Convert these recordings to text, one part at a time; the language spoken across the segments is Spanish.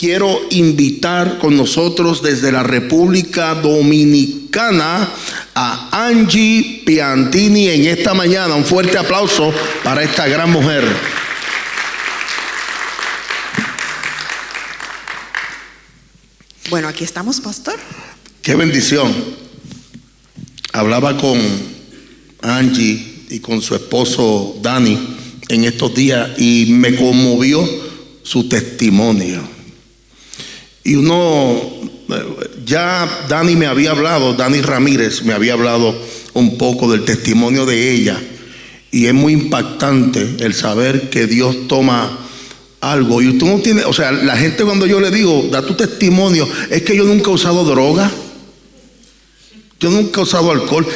quiero invitar con nosotros desde la República Dominicana a Angie Piantini en esta mañana. Un fuerte aplauso para esta gran mujer. Bueno, aquí estamos, pastor. Qué bendición. Hablaba con Angie y con su esposo Dani en estos días y me conmovió su testimonio. Y ya Dani me había hablado, Dani Ramírez me había hablado un poco del testimonio de ella, y es muy impactante el saber que Dios toma algo y tú no tienes, o sea, la gente cuando yo le digo, da tu testimonio, es que yo nunca he usado droga, yo nunca he usado alcohol.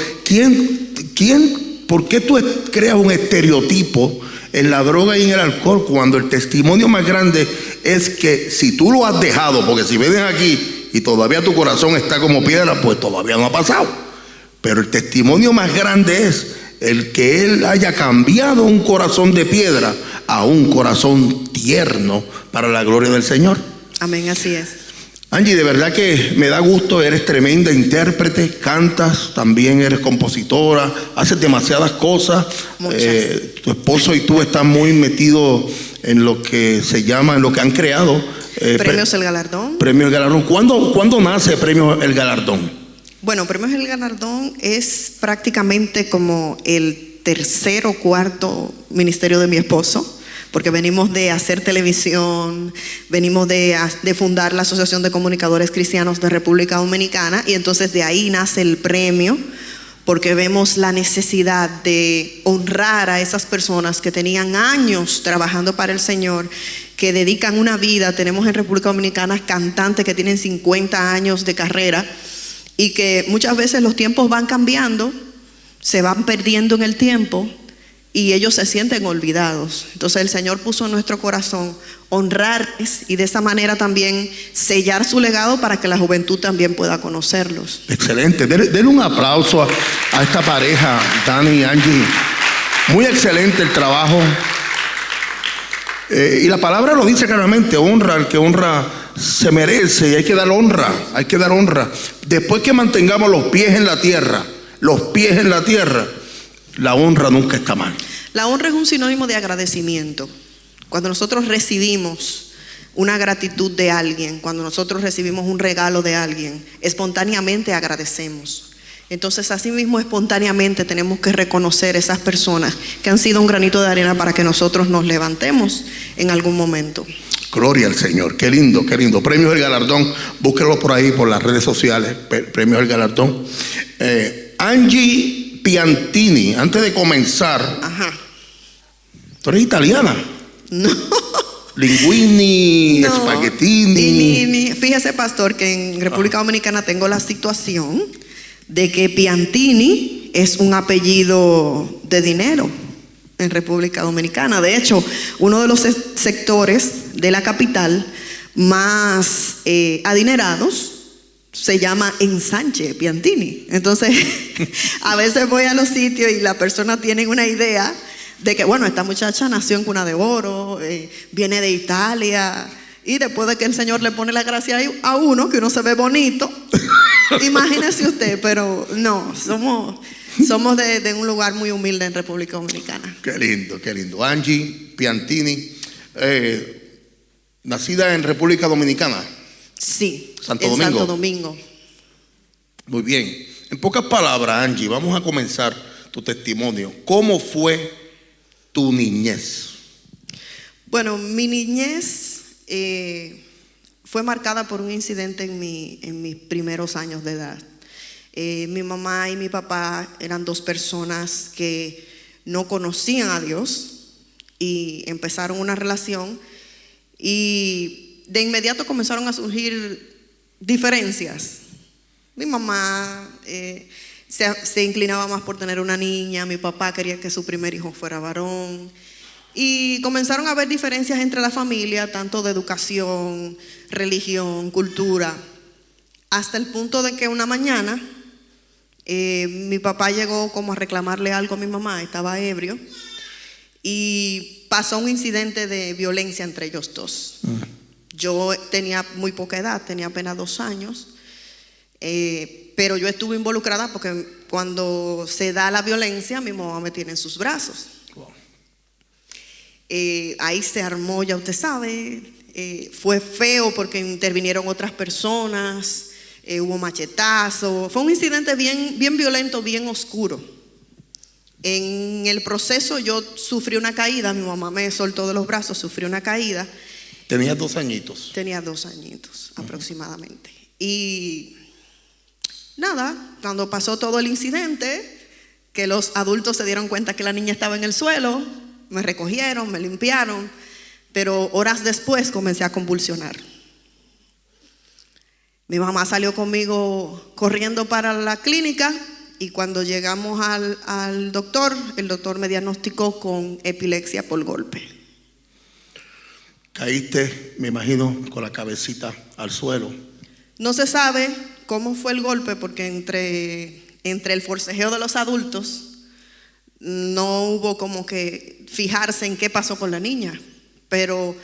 ¿Por qué tú creas un estereotipo en la droga y en el alcohol cuando el testimonio más grande es que si tú lo has dejado, porque si vienes aquí y todavía tu corazón está como piedra, pues todavía no ha pasado? Pero el testimonio más grande es el que Él haya cambiado un corazón de piedra a un corazón tierno para la gloria del Señor. Amén, así es. Angie, de verdad que me da gusto, eres tremenda intérprete, cantas, también eres compositora, haces demasiadas cosas. Tu esposo y tú están muy metidos en lo que se llama, en lo que han creado. Premios El Galardón. Premios El Galardón. ¿Cuándo nace Premios El Galardón? Bueno, Premios El Galardón es prácticamente como el tercer o cuarto ministerio de mi esposo, porque venimos de hacer televisión, venimos de fundar la Asociación de Comunicadores Cristianos de República Dominicana, y entonces de ahí nace el premio, porque vemos la necesidad de honrar a esas personas que tenían años trabajando para el Señor, que dedican una vida. Tenemos en República Dominicana cantantes que tienen 50 años de carrera y que muchas veces los tiempos van cambiando, se van perdiendo en el tiempo, y ellos se sienten olvidados. Entonces el Señor puso en nuestro corazón honrarles y de esa manera también sellar su legado para que la juventud también pueda conocerlos. Excelente, denle un aplauso a esta pareja, Dani y Angie. Muy excelente el trabajo. Y la palabra lo dice claramente: honra al que honra se merece, y hay que dar honra, hay que dar honra. Después que mantengamos los pies en la tierra, la honra nunca está mal. La honra es un sinónimo de agradecimiento. Cuando nosotros recibimos una gratitud de alguien, cuando nosotros recibimos un regalo de alguien, espontáneamente agradecemos. Entonces, así mismo, espontáneamente tenemos que reconocer esas personas que han sido un granito de arena para que nosotros nos levantemos en algún momento. Gloria al Señor, qué lindo, qué lindo. Premios El Galardón, búsquenlo por ahí, por las redes sociales, Premios El Galardón. Angie Piantini, antes de comenzar. Ajá. ¿Tú eres italiana? No. Linguini, no. Spaghettini. Fíjese, pastor, que en República Dominicana tengo la situación de que Piantini es un apellido de dinero en República Dominicana. De hecho, uno de los sectores de la capital más adinerados se llama Ensanche Piantini. Entonces, a veces voy a los sitios y las personas tienen una idea de que, bueno, esta muchacha nació en cuna de oro, viene de Italia, y después de que el Señor le pone la gracia a uno, que uno se ve bonito, imagínese usted, pero no, somos de un lugar muy humilde en República Dominicana. Qué lindo, qué lindo. Angie Piantini, nacida en República Dominicana. Sí, Santo Domingo. Santo Domingo. Muy bien. En pocas palabras, Angie, vamos a comenzar tu testimonio. ¿Cómo fue tu niñez? Bueno, mi niñez fue marcada por un incidente en mis primeros años de edad. Mi mamá y mi papá eran dos personas que no conocían a Dios y empezaron una relación, y de inmediato comenzaron a surgir diferencias. Mi mamá se inclinaba más por tener una niña, mi papá quería que su primer hijo fuera varón, y comenzaron a haber diferencias entre la familia, tanto de educación, religión, cultura, hasta el punto de que una mañana mi papá llegó como a reclamarle algo a mi mamá, estaba ebrio, y pasó un incidente de violencia entre ellos dos. Yo tenía muy poca edad, tenía apenas 2 años, pero yo estuve involucrada porque cuando se da la violencia, mi mamá me tiene en sus brazos. Wow. Ahí se armó, ya usted sabe, fue feo porque intervinieron otras personas, hubo machetazos, fue un incidente bien, bien violento, bien oscuro. En el proceso yo sufrí una caída, mi mamá me soltó de los brazos, sufrí una caída. Tenías 2 añitos. Tenía 2 añitos aproximadamente. Y nada, cuando pasó todo el incidente, que los adultos se dieron cuenta que la niña estaba en el suelo, me recogieron, me limpiaron, pero horas después comencé a convulsionar. Mi mamá salió conmigo corriendo para la clínica y cuando llegamos al doctor, el doctor me diagnosticó con epilepsia por golpe. Caíste, me imagino, con la cabecita al suelo. No se sabe cómo fue el golpe porque entre el forcejeo de los adultos no hubo como que fijarse en qué pasó con la niña, pero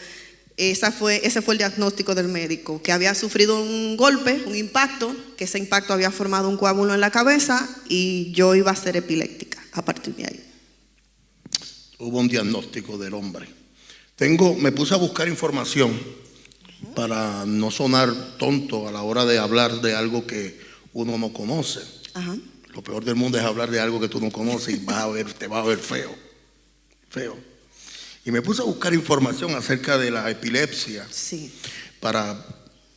ese fue el diagnóstico del médico, que había sufrido un golpe, un impacto, que ese impacto había formado un coágulo en la cabeza y yo iba a ser epiléptica a partir de ahí. Hubo un diagnóstico del hombre. Me puse a buscar información para no sonar tonto a la hora de hablar de algo que uno no conoce. Ajá. Lo peor del mundo es hablar de algo que tú no conoces y te vas a ver feo. Y me puse a buscar información acerca de la epilepsia. Sí. Para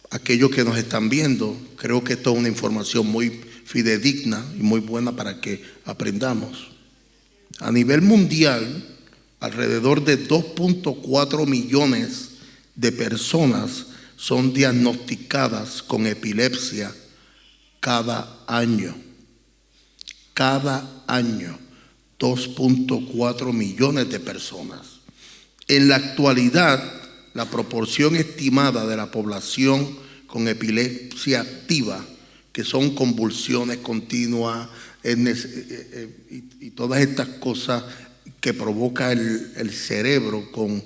aquellos que nos están viendo, creo que esto es una información muy fidedigna y muy buena para que aprendamos. A nivel mundial, alrededor de 2.4 millones de personas son diagnosticadas con epilepsia cada año. Cada año, 2.4 millones de personas. En la actualidad, la proporción estimada de la población con epilepsia activa, que son convulsiones continuas y todas estas cosas que provoca el cerebro con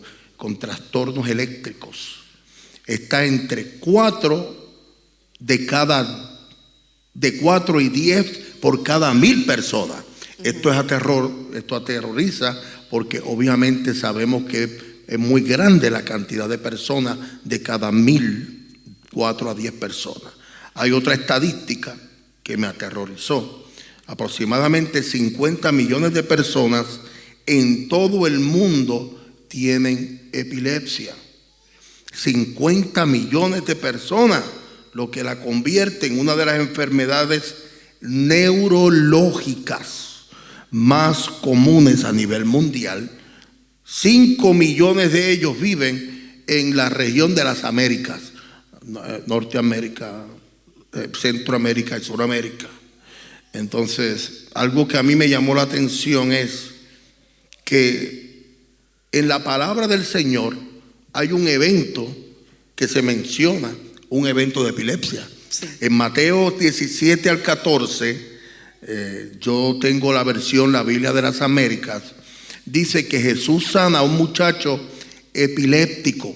trastornos eléctricos, está entre 4 y 10 por cada 1000 personas. Esto aterroriza porque obviamente sabemos que es muy grande la cantidad de personas de cada 1000, 4 a 10 personas. Hay otra estadística que me aterrorizó. Aproximadamente 50 millones de personas en todo el mundo tienen epilepsia. 50 millones de personas, lo que la convierte en una de las enfermedades neurológicas más comunes a nivel mundial. 5 millones de ellos viven en la región de las Américas, Norteamérica, Centroamérica y Suramérica. Entonces, algo que a mí me llamó la atención es que en la palabra del Señor hay un evento que se menciona, un evento de epilepsia. Sí. En Mateo 17 al 14, yo tengo la versión, la Biblia de las Américas, dice que Jesús sana a un muchacho epiléptico.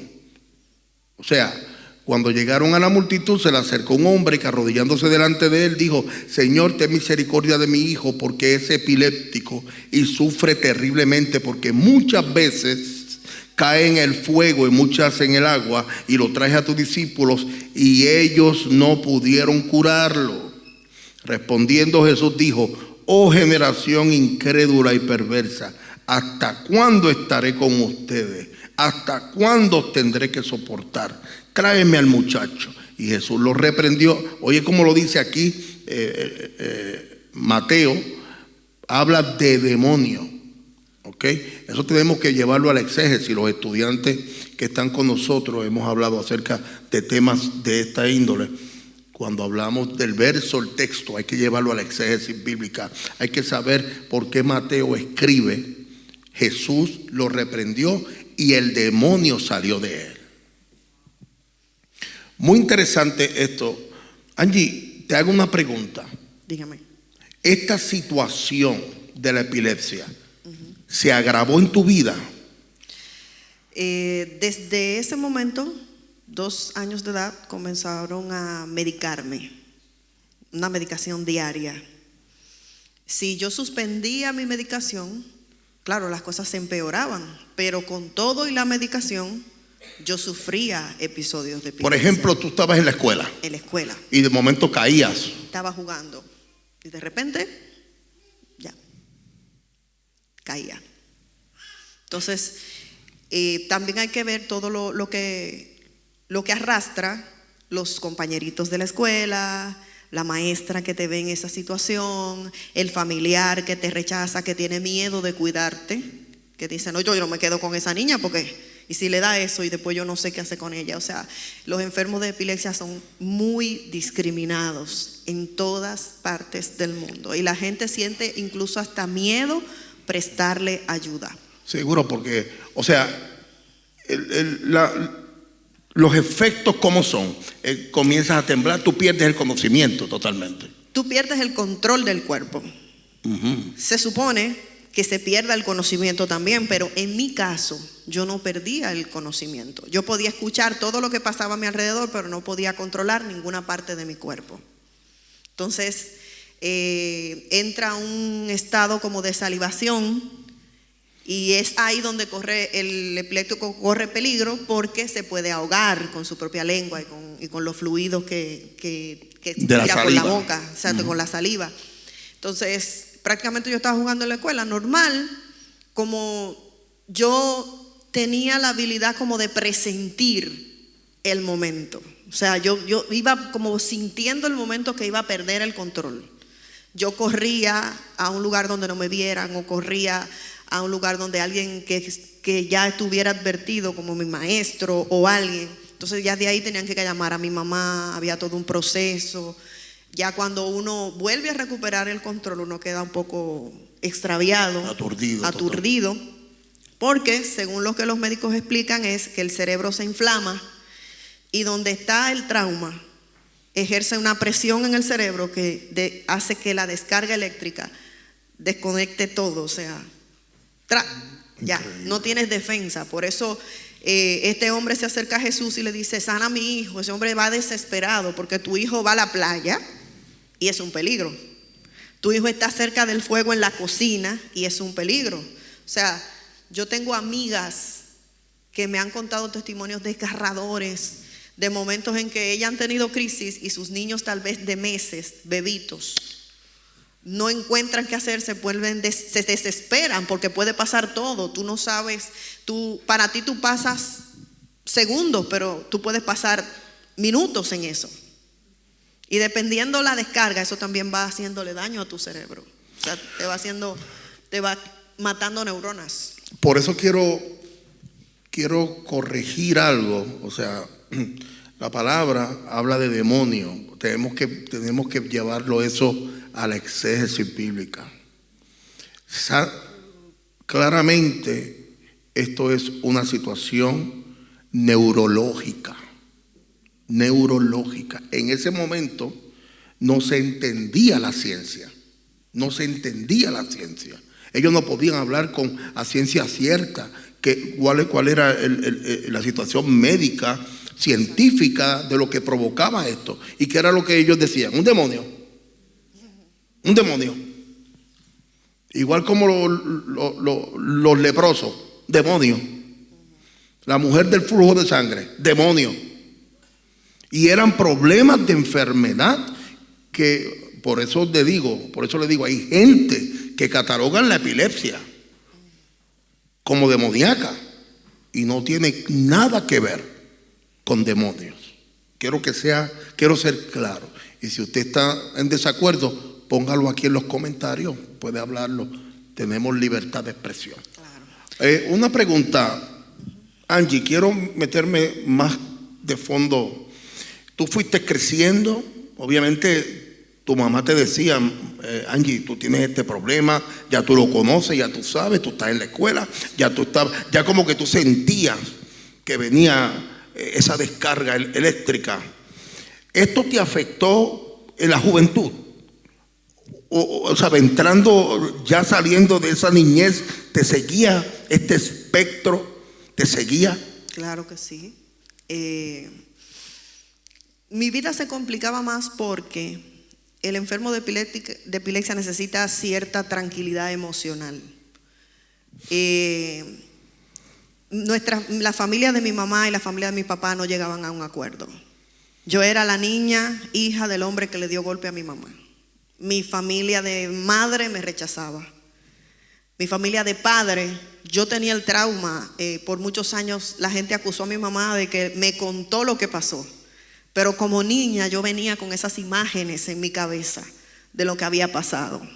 O sea, cuando llegaron a la multitud, se le acercó un hombre que, arrodillándose delante de él, dijo: Señor, ten misericordia de mi hijo, porque es epiléptico y sufre terriblemente, porque muchas veces cae en el fuego y muchas en el agua, y lo traje a tus discípulos y ellos no pudieron curarlo. Respondiendo Jesús dijo: oh generación incrédula y perversa, ¿hasta cuándo estaré con ustedes? ¿Hasta cuándo os tendré que soportar? Tráeme al muchacho. Y Jesús lo reprendió. Oye, como lo dice aquí Mateo, habla de demonio. ¿Ok? Eso tenemos que llevarlo al exégesis. Los estudiantes que están con nosotros hemos hablado acerca de temas de esta índole. Cuando hablamos del verso, el texto, hay que llevarlo a la exégesis bíblica. Hay que saber por qué Mateo escribe: Jesús lo reprendió y el demonio salió de él. Muy interesante esto. Angie, te hago una pregunta. Dígame. Esta situación de la epilepsia, ¿se agravó en tu vida? Desde ese momento 2 años de edad comenzaron a medicarme, una medicación diaria. Si yo suspendía mi medicación, claro, las cosas se empeoraban, pero con todo y la medicación, yo sufría episodios de epilepsia. Por ejemplo, tú estabas en la escuela. En la escuela. Y de momento caías. Estaba jugando. Y de repente, ya, caía. Entonces, también hay que ver todo lo que arrastra los compañeritos de la escuela, la maestra que te ve en esa situación, el familiar que te rechaza, que tiene miedo de cuidarte, que dice, no, yo no me quedo con esa niña porque, y si le da eso y después yo no sé qué hacer con ella. O sea, los enfermos de epilepsia son muy discriminados en todas partes del mundo y la gente siente incluso hasta miedo prestarle ayuda. Seguro, porque, o sea, los efectos ¿cómo son? Comienzas a temblar, tú pierdes el conocimiento totalmente. Tú pierdes el control del cuerpo. Se supone que se pierda el conocimiento también, pero en mi caso yo no perdía el conocimiento. Yo podía escuchar todo lo que pasaba a mi alrededor, pero no podía controlar ninguna parte de mi cuerpo. Entonces entra un estado como de salivación y es ahí donde el epiléptico corre peligro porque se puede ahogar con su propia lengua y con los fluidos que tira por la boca, exacto, con la saliva. Entonces prácticamente yo estaba jugando en la escuela normal, como yo tenía la habilidad como de presentir el momento. O sea, yo iba como sintiendo el momento que iba a perder el control. Yo corría a un lugar donde no me vieran o corría a un lugar donde alguien que ya estuviera advertido, como mi maestro o alguien. Entonces ya de ahí tenían que llamar a mi mamá, había todo un proceso. Ya cuando uno vuelve a recuperar el control, uno queda un poco extraviado, aturdido, porque según lo que los médicos explican es que el cerebro se inflama y donde está el trauma ejerce una presión en el cerebro que hace que la descarga eléctrica desconecte todo, o sea, ya no tienes defensa. Por eso este hombre se acerca a Jesús y le dice, sana a mi hijo. Ese hombre va desesperado porque tu hijo va a la playa y es un peligro. Tu hijo está cerca del fuego en la cocina y es un peligro. O sea, yo tengo amigas que me han contado testimonios desgarradores de momentos en que ellas han tenido crisis y sus niños tal vez de meses, bebitos, no encuentran qué hacer, se desesperan porque puede pasar todo. Tú no sabes, para ti tú pasas segundos, pero tú puedes pasar minutos en eso. Y dependiendo la descarga, eso también va haciéndole daño a tu cerebro. O sea, te va matando neuronas. Por eso quiero corregir algo. O sea, la palabra habla de demonio. Tenemos que llevarlo eso a la exégesis bíblica. Claramente esto es una situación neurológica. En ese momento no se entendía la ciencia. Ellos no podían hablar a ciencia cierta cuál era la situación médica, científica de lo que provocaba esto. ¿Y qué era lo que ellos decían? Un demonio. Igual como los leprosos, demonio. La mujer del flujo de sangre, demonio. Y eran problemas de enfermedad que, por eso le digo, hay gente que catalogan la epilepsia como demoníaca y no tiene nada que ver con demonios. Quiero ser claro. Y si usted está en desacuerdo, póngalo aquí en los comentarios, puede hablarlo. Tenemos libertad de expresión. Claro. Una pregunta, Angie, quiero meterme más de fondo. Tú fuiste creciendo, obviamente tu mamá te decía, Angie, tú tienes este problema, ya tú lo conoces, ya tú sabes, tú estás en la escuela, ya como que tú sentías que venía esa descarga eléctrica. ¿Esto te afectó en la juventud? O sea, ya saliendo de esa niñez, ¿te seguía este espectro? ¿Te seguía? Claro que sí. Mi vida se complicaba más porque el enfermo de epilepsia necesita cierta tranquilidad emocional. La familia de mi mamá y la familia de mi papá no llegaban a un acuerdo. Yo era la niña, hija del hombre que le dio golpe a mi mamá. Mi familia de madre me rechazaba. Mi familia de padre, yo tenía el trauma. Por muchos años la gente acusó a mi mamá de que me contó lo que pasó. Pero como niña yo venía con esas imágenes en mi cabeza de lo que había pasado.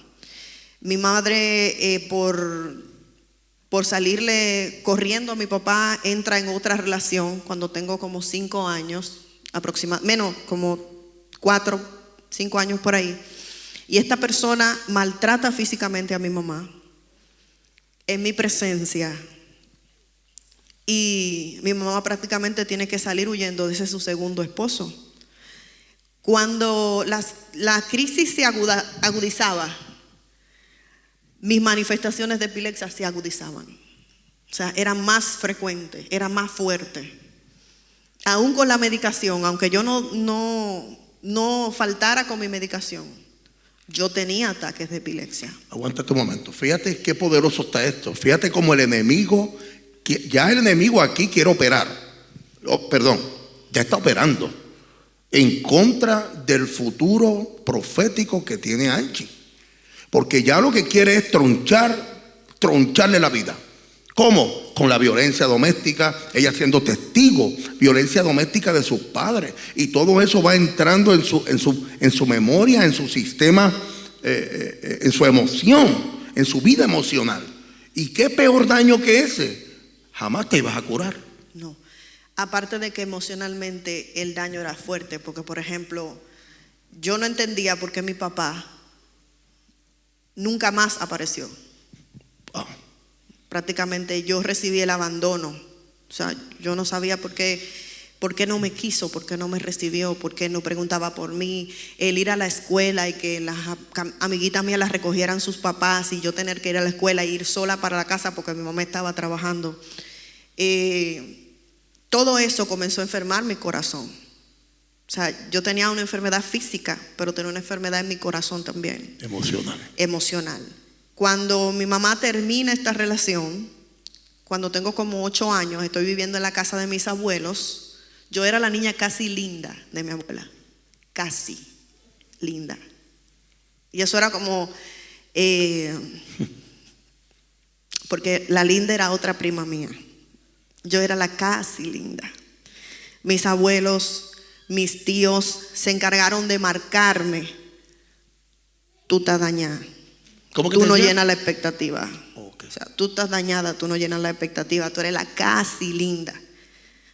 Mi madre, por salirle corriendo a mi papá, entra en otra relación cuando tengo como 5 años, menos como 4, 5 años por ahí. Y esta persona maltrata físicamente a mi mamá en mi presencia. Y mi mamá prácticamente tiene que salir huyendo de ese su segundo esposo. Cuando la crisis se agudizaba, mis manifestaciones de epilepsia se agudizaban. O sea, eran más frecuentes, eran más fuertes. Aún con la medicación, aunque yo no faltara con mi medicación, yo tenía ataques de epilepsia. Aguántate un momento. Fíjate qué poderoso está esto. Fíjate cómo el enemigo, ya el enemigo aquí quiere operar. Ya está operando en contra del futuro profético que tiene Angie. Porque ya lo que quiere es troncharle la vida. ¿Cómo? Con la violencia doméstica, ella siendo testigo, violencia doméstica de sus padres. Y todo eso va entrando en su memoria, en su sistema, en su emoción, en su vida emocional. ¿Y qué peor daño que ese? Jamás te ibas a curar. No. Aparte de que emocionalmente el daño era fuerte, porque por ejemplo, yo no entendía por qué mi papá nunca más apareció. Oh. Prácticamente yo recibí el abandono. O sea, yo no sabía por qué no me quiso, por qué no me recibió, por qué no preguntaba por mí. El ir a la escuela y que las amiguitas mías las recogieran sus papás y yo tener que ir a la escuela e ir sola para la casa porque mi mamá estaba trabajando. Todo eso comenzó a enfermar mi corazón. O sea, yo tenía una enfermedad física, pero tenía una enfermedad en mi corazón también. Emocional. Cuando mi mamá termina esta relación, cuando tengo como 8 años, estoy viviendo en la casa de mis abuelos. Yo era la niña casi linda de mi abuela. Casi linda. Y eso era como... porque la linda era otra prima mía. Yo era la casi linda. Mis abuelos, mis tíos se encargaron de marcarme. Tú estás dañada. ¿Cómo que tú no llenas la expectativa? Okay. O sea, tú estás dañada, tú no llenas la expectativa. Tú eres la casi linda.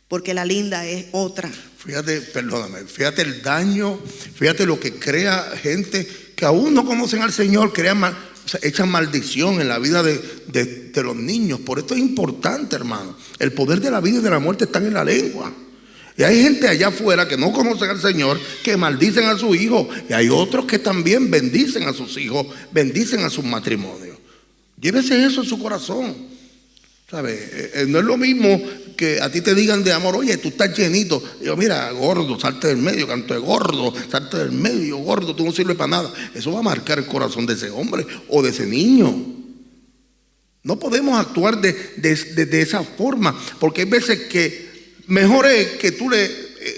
Porque la linda es otra. Fíjate, perdóname, fíjate el daño, fíjate lo que crea gente que aún no conocen al Señor, echan maldición en la vida de los niños. Por esto es importante, hermano. El poder de la vida y de la muerte están en la lengua. Y hay gente allá afuera que no conocen al Señor, que maldicen a su hijo. Y hay otros que también bendicen a sus hijos, bendicen a sus matrimonios. Llévese eso en su corazón. ¿Sabe? No es lo mismo que a ti te digan de amor, oye, tú estás llenito. Yo, mira, gordo, salte del medio, canto de gordo, salte del medio, gordo, tú no sirves para nada. Eso va a marcar el corazón de ese hombre o de ese niño. No podemos actuar de esa forma, porque hay veces que mejor es que tú le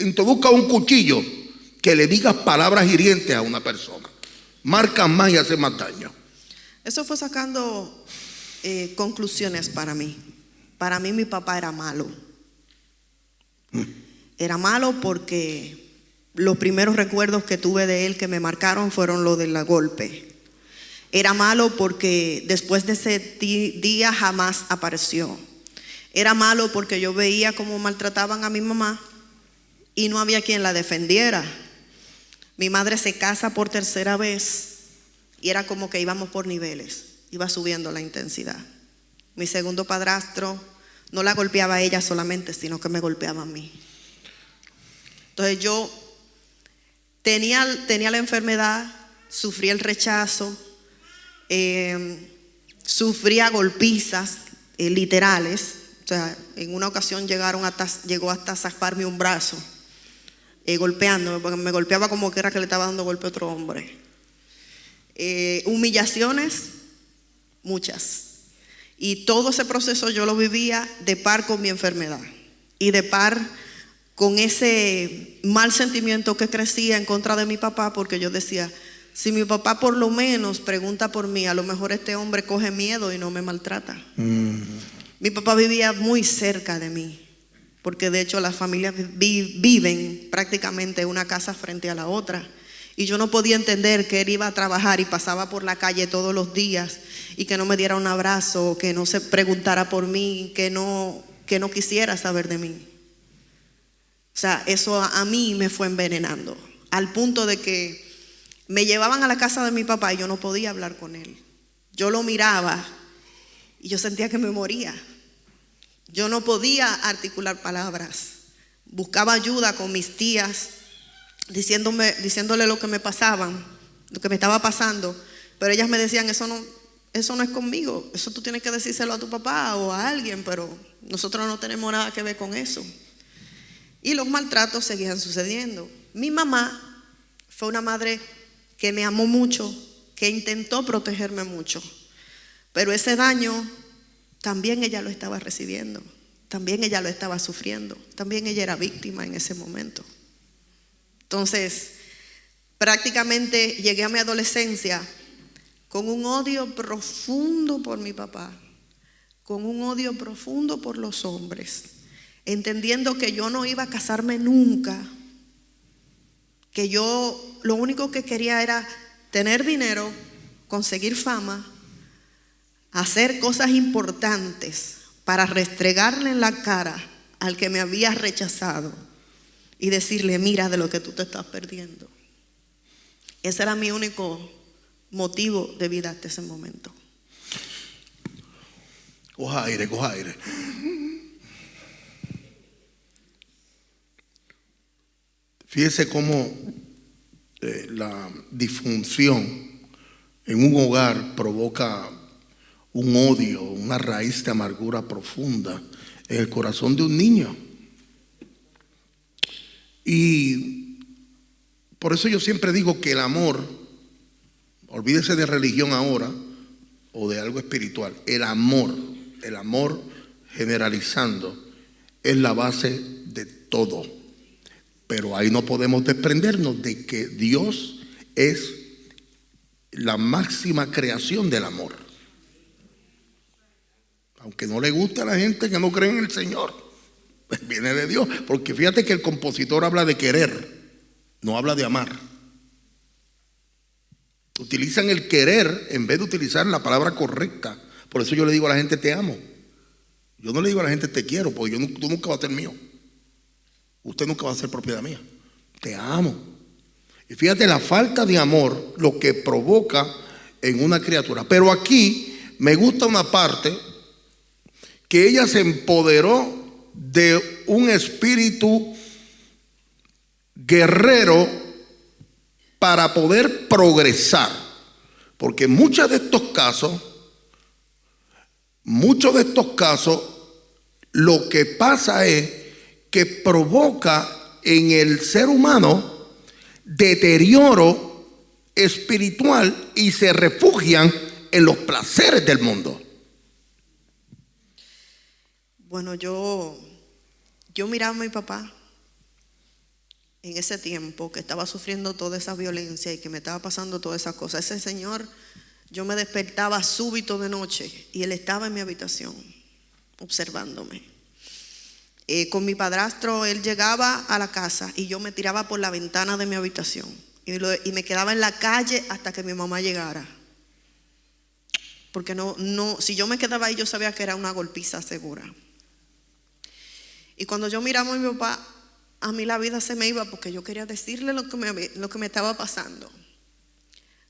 introduzcas un cuchillo que le digas palabras hirientes a una persona. Marcan más y hacen más daño. Eso fue sacando conclusiones para mí. Para mí mi papá era malo. Era malo porque los primeros recuerdos que tuve de él que me marcaron fueron los del golpe. Era malo porque después de ese día jamás apareció. Era malo porque yo veía cómo maltrataban a mi mamá y no había quien la defendiera. Mi madre se casa por 3ª vez y era como que íbamos por niveles, iba subiendo la intensidad. Mi segundo padrastro no la golpeaba a ella solamente, sino que me golpeaba a mí. Entonces yo tenía la enfermedad, sufría el rechazo, sufría golpizas literales. O sea, en una ocasión llegó hasta zafarme un brazo, golpeándome, porque me golpeaba como que era que le estaba dando golpe a otro hombre. Humillaciones, muchas. Y todo ese proceso yo lo vivía de par con mi enfermedad y de par con ese mal sentimiento que crecía en contra de mi papá, porque yo decía, si mi papá por lo menos pregunta por mí, a lo mejor este hombre coge miedo y no me maltrata. Mi papá vivía muy cerca de mí, porque de hecho las familias viven prácticamente una casa frente a la otra. Y yo no podía entender que él iba a trabajar y pasaba por la calle todos los días y que no me diera un abrazo, que no se preguntara por mí, que no quisiera saber de mí. O sea, eso a mí me fue envenenando, al punto de que me llevaban a la casa de mi papá y yo no podía hablar con él. Yo lo miraba y yo sentía que me moría. Yo no podía articular palabras. Buscaba ayuda con mis tías, diciéndole lo que me pasaban, lo que me estaba pasando, pero ellas me decían, eso no es conmigo, eso tú tienes que decírselo a tu papá o a alguien, pero nosotros no tenemos nada que ver con eso. Y los maltratos seguían sucediendo. Mi mamá fue una madre que me amó mucho, que intentó protegerme mucho, pero ese daño también ella lo estaba recibiendo, también ella lo estaba sufriendo, también ella era víctima en ese momento. Entonces, prácticamente llegué a mi adolescencia con un odio profundo por mi papá, con un odio profundo por los hombres, entendiendo que yo no iba a casarme nunca, que yo lo único que quería era tener dinero, conseguir fama, hacer cosas importantes para restregarle en la cara al que me había rechazado y decirle, mira de lo que tú te estás perdiendo. Ese era mi único motivo de vida hasta ese momento. Coja aire, coja aire. Fíjese cómo la disfunción en un hogar provoca un odio, una raíz de amargura profunda en el corazón de un niño. Y por eso yo siempre digo que el amor, olvídese de religión ahora o de algo espiritual, el amor generalizando es la base de todo. Pero ahí no podemos desprendernos de que Dios es la máxima creación del amor. Aunque no le guste a la gente que no cree en el Señor, pues viene de Dios. Porque fíjate que el compositor habla de querer, no habla de amar. Utilizan el querer en vez de utilizar la palabra correcta. Por eso yo le digo a la gente te amo. Yo no le digo a la gente te quiero, porque tú nunca vas a ser mío. Usted nunca va a ser propiedad mía. Te amo. Y fíjate la falta de amor, lo que provoca en una criatura. Pero aquí me gusta una parte que ella se empoderó de un espíritu guerrero para poder progresar. Porque muchos de estos casos, lo que pasa es que provoca en el ser humano deterioro espiritual y se refugian en los placeres del mundo. Bueno, yo miraba a mi papá en ese tiempo que estaba sufriendo toda esa violencia y que me estaba pasando todas esas cosas. Ese señor, yo me despertaba súbito de noche y él estaba en mi habitación observándome. Con mi padrastro, él llegaba a la casa y yo me tiraba por la ventana de mi habitación y me quedaba en la calle hasta que mi mamá llegara. Porque si yo me quedaba ahí, yo sabía que era una golpiza segura. Y cuando yo miraba a mi papá, a mí la vida se me iba porque yo quería decirle lo que me estaba pasando.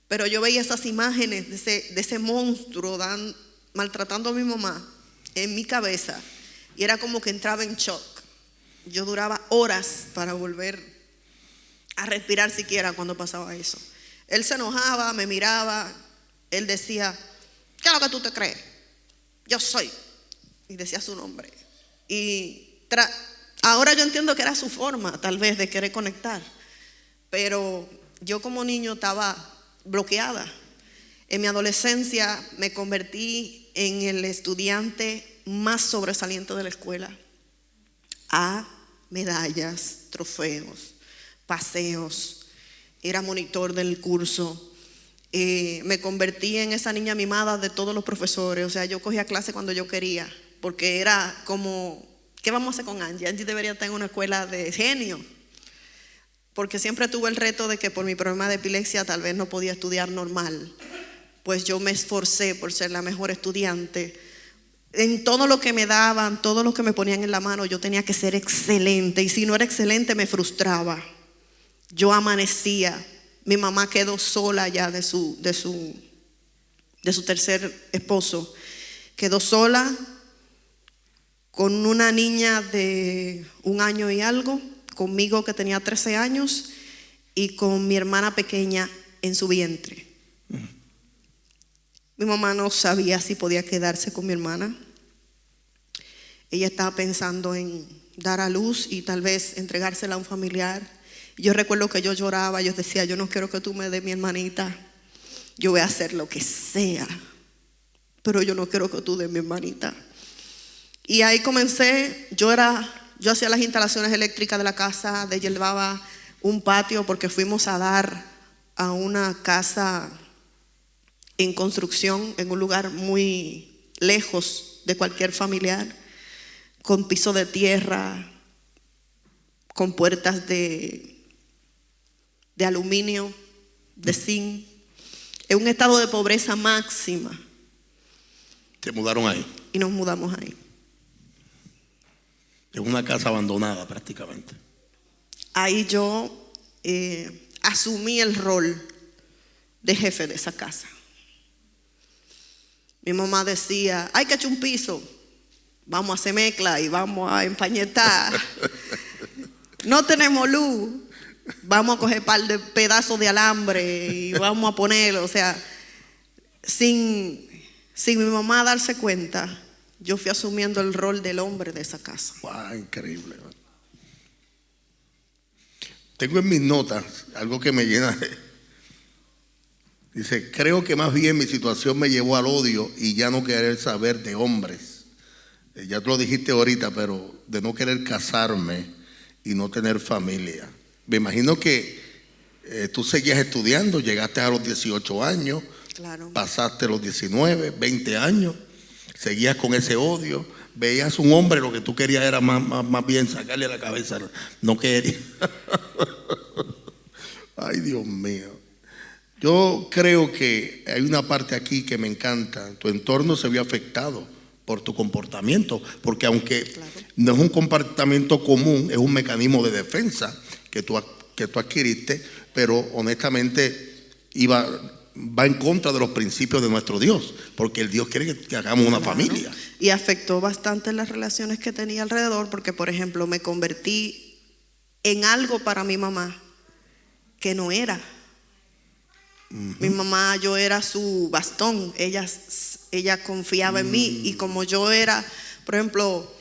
Pero yo veía esas imágenes de ese monstruo maltratando a mi mamá en mi cabeza y era como que entraba en shock. Yo duraba horas para volver a respirar siquiera cuando pasaba eso. Él se enojaba, me miraba, él decía, ¿qué es lo que tú te crees? Yo soy. Y decía su nombre. Y ahora yo entiendo que era su forma, tal vez, de querer conectar. Pero yo como niño estaba bloqueada. En mi adolescencia me convertí en el estudiante más sobresaliente de la escuela. Medallas, trofeos, paseos. Era monitor del curso. Me convertí en esa niña mimada de todos los profesores. O sea, yo cogía clase cuando yo quería, porque era como, ¿qué vamos a hacer con Angie? Angie debería estar en una escuela de genio. Porque siempre tuve el reto de que por mi problema de epilepsia tal vez no podía estudiar normal. Pues yo me esforcé por ser la mejor estudiante. En todo lo que me daban, todo lo que me ponían en la mano, yo tenía que ser excelente. Y si no era excelente, me frustraba. Yo amanecía. Mi mamá quedó sola ya de su tercer esposo. Quedó sola con una niña de 1 año y algo, conmigo que tenía 13 años y con mi hermana pequeña en su vientre. Mi mamá no sabía si podía quedarse con mi hermana. Ella estaba pensando en dar a luz y tal vez entregársela a un familiar. Yo recuerdo que yo lloraba, yo decía, yo no quiero que tú me des mi hermanita. Yo voy a hacer lo que sea, pero yo no quiero que tú des mi hermanita. Y ahí comencé, yo hacía las instalaciones eléctricas de la casa, llevaba un patio porque fuimos a dar a una casa en construcción en un lugar muy lejos de cualquier familiar, con piso de tierra, con puertas de aluminio, de zinc, en un estado de pobreza máxima. Se mudaron ahí. Y nos mudamos ahí. En una casa abandonada prácticamente. Ahí yo asumí el rol de jefe de esa casa. Mi mamá decía, hay que echar un piso, vamos a hacer mezcla y vamos a empañetar. No tenemos luz, vamos a coger un par de pedazos de alambre y vamos a ponerlo. O sea, sin mi mamá darse cuenta, yo fui asumiendo el rol del hombre de esa casa. Wow, increíble. Tengo en mis notas algo que me llena de... Dice, creo que más bien mi situación me llevó al odio y ya no querer saber de hombres. Ya tú lo dijiste ahorita, pero de no querer casarme y no tener familia. Me imagino que tú seguías estudiando, llegaste a los 18 años, Claro. Pasaste los 19, 20 años, seguías con ese odio, veías un hombre, lo que tú querías era más bien sacarle la cabeza, no querías. Ay, Dios mío. Yo creo que hay una parte aquí que me encanta. Tu entorno se vio afectado por tu comportamiento, porque aunque no es un comportamiento común, es un mecanismo de defensa que tú adquiriste, pero honestamente va en contra de los principios de nuestro Dios, porque el Dios quiere que hagamos una familia. Y afectó bastante las relaciones que tenía alrededor, porque por ejemplo me convertí en algo para mi mamá que no era. Mi mamá, yo era su bastón, ella confiaba en mí, y como yo era, por ejemplo,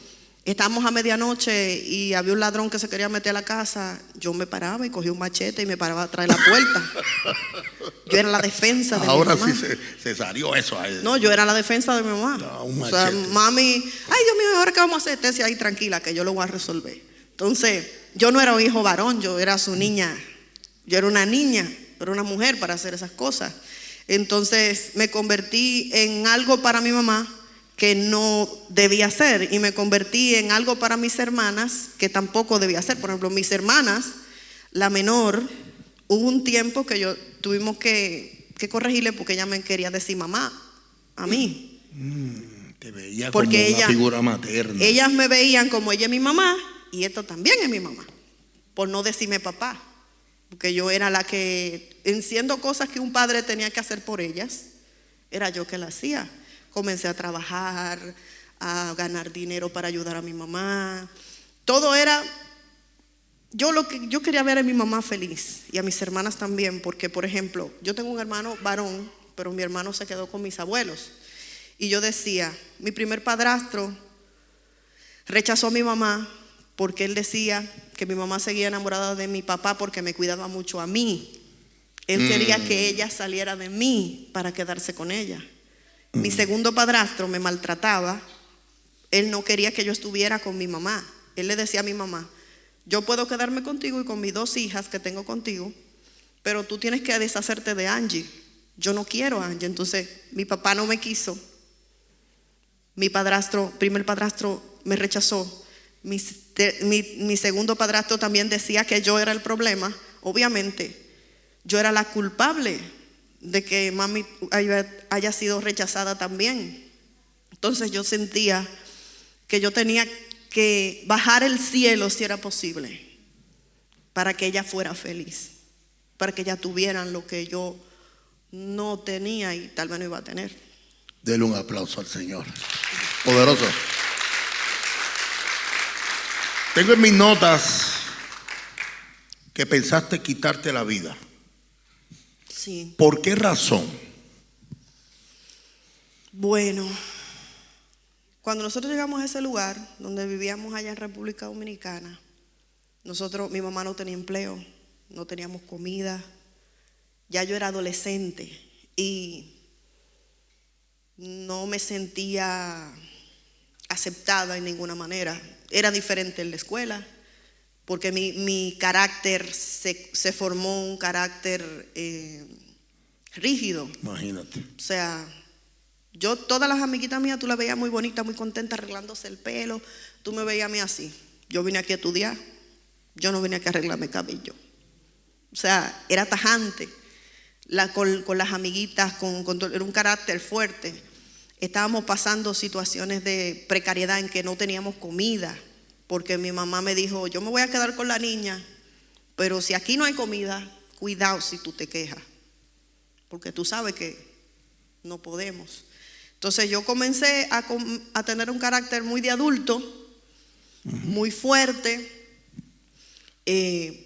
estábamos a medianoche y había un ladrón que se quería meter a la casa, yo me paraba y cogía un machete y me paraba atrás de la puerta. Yo era la defensa de Ahora mi mamá. sí se salió eso ahí. No, yo era la defensa de mi mamá. No, un o sea, machete. mami, ay Dios mío, ahora qué vamos a hacer, estése ahí tranquila que yo lo voy a resolver. Entonces, yo no era un hijo varón, yo era su niña, yo era una niña, era una mujer para hacer esas cosas. Entonces me convertí en algo para mi mamá que no debía ser, y me convertí en algo para mis hermanas que tampoco debía ser. Por ejemplo, mis hermanas, la menor, hubo un tiempo que yo tuvimos que corregirle porque ella me quería decir mamá a mí. Te veía Porque como una figura materna. Ellas me veían como ella es mi mamá y esta también es mi mamá, por no decirme papá. Porque yo era la que, haciendo cosas que un padre tenía que hacer por ellas, era yo que la hacía. Comencé a trabajar, a ganar dinero para ayudar a mi mamá. Todo era, lo que yo quería ver a mi mamá feliz y a mis hermanas también, porque por ejemplo, yo tengo un hermano varón, pero mi hermano se quedó con mis abuelos. Y yo decía, mi primer padrastro Rechazó a mi mamá porque él decía que mi mamá seguía enamorada de mi papá porque me cuidaba mucho a mí. Él quería que ella saliera de mí para quedarse con ella. Mi segundo padrastro me maltrataba. Él no quería que yo estuviera con mi mamá. Él le decía a mi mamá: yo puedo quedarme contigo y con mis 2 hijas que tengo contigo, pero tú tienes que deshacerte de Angie. Yo no quiero a Angie. Entonces mi papá no me quiso. Mi primer padrastro me rechazó. Mi segundo padrastro también decía que yo era el problema. Obviamente yo era la culpable de que mami haya sido rechazada también. Entonces yo sentía que yo tenía que bajar el cielo si era posible, para que ella fuera feliz, para que ella tuviera lo que yo no tenía y tal vez no iba a tener. Dele un aplauso al Señor. Poderoso. Tengo en mis notas que pensaste quitarte la vida. Sí. ¿Por qué razón? Bueno, cuando nosotros llegamos a ese lugar donde vivíamos allá en República Dominicana, mi mamá no tenía empleo, no teníamos comida. Ya yo era adolescente y no me sentía aceptada en ninguna manera. Era diferente en la escuela, porque mi carácter se formó un carácter rígido. Imagínate. O sea, todas las amiguitas mías, tú las veías muy bonitas, muy contentas, arreglándose el pelo. Tú me veías a mí así. Yo vine aquí a estudiar, yo no vine aquí a arreglarme el cabello. O sea, era tajante. Con las amiguitas, era un carácter fuerte. Estábamos pasando situaciones de precariedad en que no teníamos comida, porque mi mamá me dijo: yo me voy a quedar con la niña, pero si aquí no hay comida, cuidado si tú te quejas, porque tú sabes que no podemos. Entonces yo comencé a tener un carácter muy de adulto, muy fuerte.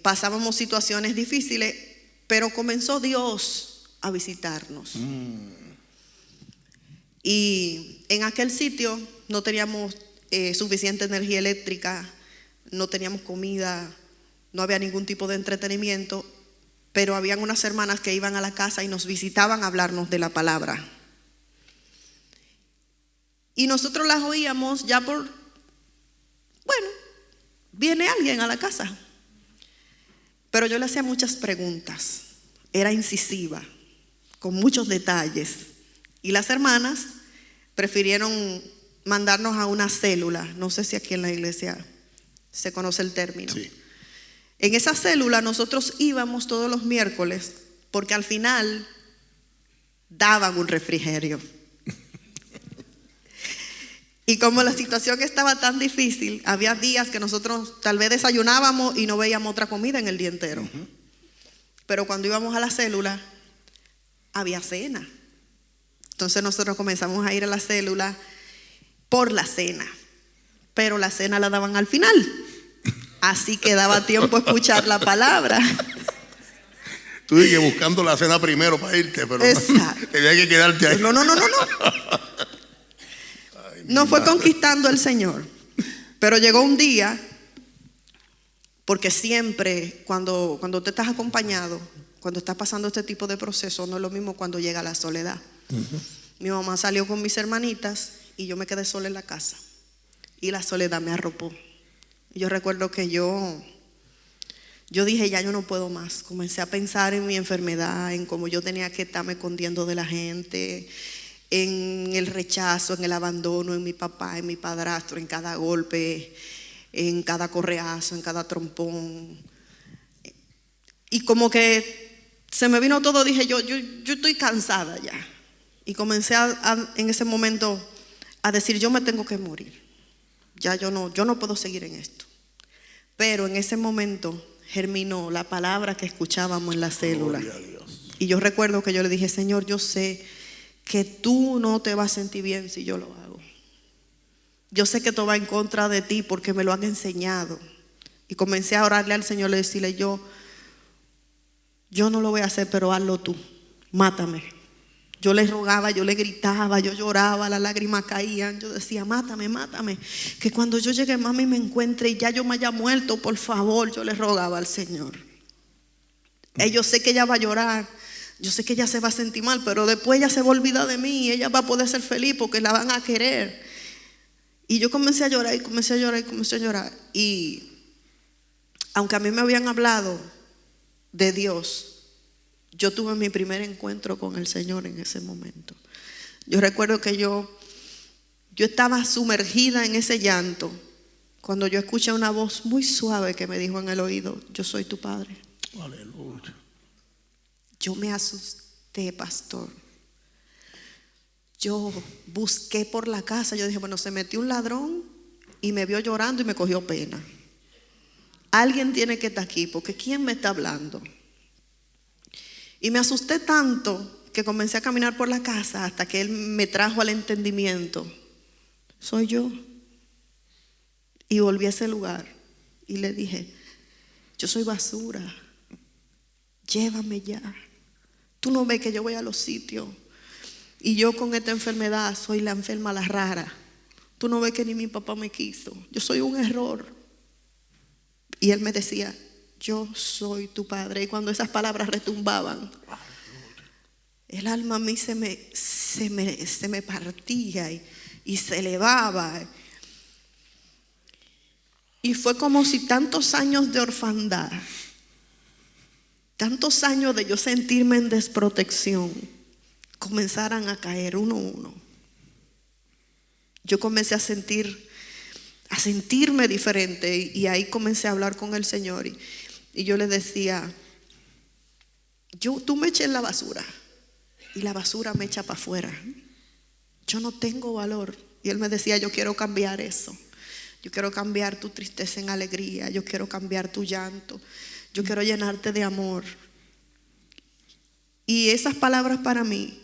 Pasábamos situaciones difíciles, pero comenzó Dios a visitarnos. Y en aquel sitio no teníamos suficiente energía eléctrica, no teníamos comida, no había ningún tipo de entretenimiento, pero habían unas hermanas que iban a la casa y nos visitaban a hablarnos de la palabra. Y nosotros las oíamos ya viene alguien a la casa. Pero yo le hacía muchas preguntas, era incisiva, con muchos detalles. Y las hermanas prefirieron mandarnos a una célula. No sé si aquí en la iglesia se conoce el término. Sí. En esa célula nosotros íbamos todos los miércoles, porque al final daban un refrigerio. Y como la situación estaba tan difícil, había días que nosotros tal vez desayunábamos y no veíamos otra comida en el día entero. Pero cuando íbamos a la célula, había cena. Entonces nosotros comenzamos a ir a la célula por la cena, pero la cena la daban al final, así que daba tiempo a escuchar la palabra. Tú dices buscando la cena primero para irte, pero exacto. Tenía que quedarte ahí. No. No fue conquistando el Señor, pero llegó un día, porque siempre cuando te estás acompañado, cuando estás pasando este tipo de proceso, no es lo mismo cuando llega la soledad. Mi mamá salió con mis hermanitas y yo me quedé sola en la casa y la soledad me arropó. Yo recuerdo que yo dije: ya yo no puedo más. Comencé a pensar en mi enfermedad, en cómo yo tenía que estarme escondiendo de la gente, en el rechazo, en el abandono, en mi papá, en mi padrastro, en cada golpe, en cada correazo, en cada trompón. Y como que se me vino todo. Dije: yo estoy cansada ya. Y comencé en ese momento a decir: yo me tengo que morir. Ya yo no puedo seguir en esto. Pero en ese momento germinó la palabra que escuchábamos en la célula. Y yo recuerdo que yo le dije: Señor, yo sé que tú no te vas a sentir bien si yo lo hago. Yo sé que todo va en contra de ti porque me lo han enseñado. Y comencé a orarle al Señor, le decirle: yo no lo voy a hacer, pero hazlo tú, mátame. Yo le rogaba, yo le gritaba, yo lloraba, las lágrimas caían. Yo decía, mátame, mátame. Que cuando yo llegue, mami, me encuentre y ya yo me haya muerto, por favor. Yo le rogaba al Señor. Yo sé que ella va a llorar, yo sé que ella se va a sentir mal, pero después ella se va a olvidar de mí y ella va a poder ser feliz porque la van a querer. Y yo comencé a llorar y comencé a llorar y comencé a llorar. Y aunque a mí me habían hablado de Dios, yo tuve mi primer encuentro con el Señor en ese momento. Yo recuerdo que yo estaba sumergida en ese llanto cuando yo escuché una voz muy suave que me dijo en el oído, yo soy tu padre. Aleluya. Yo me asusté, pastor. Yo busqué por la casa. Yo dije, bueno, se metió un ladrón y me vio llorando y me cogió pena. Alguien tiene que estar aquí porque ¿quién me está hablando? Y me asusté tanto que comencé a caminar por la casa hasta que él me trajo al entendimiento. Soy yo. Y volví a ese lugar y le dije, yo soy basura. Llévame ya. Tú no ves que yo voy a los sitios y yo con esta enfermedad soy la enferma, la rara. Tú no ves que ni mi papá me quiso. Yo soy un error. Y él me decía, yo soy tu padre. Y cuando esas palabras retumbaban, el alma a mí se me partía y se elevaba. Y fue como si tantos años de orfandad, tantos años de yo sentirme en desprotección, comenzaran a caer uno a uno. Yo comencé a sentirme diferente y ahí comencé a hablar con el Señor y yo le decía, tú me eches en la basura y la basura me echa para afuera. Yo no tengo valor. Y él me decía, yo quiero cambiar eso. Yo quiero cambiar tu tristeza en alegría. Yo quiero cambiar tu llanto. Yo quiero llenarte de amor. Y esas palabras para mí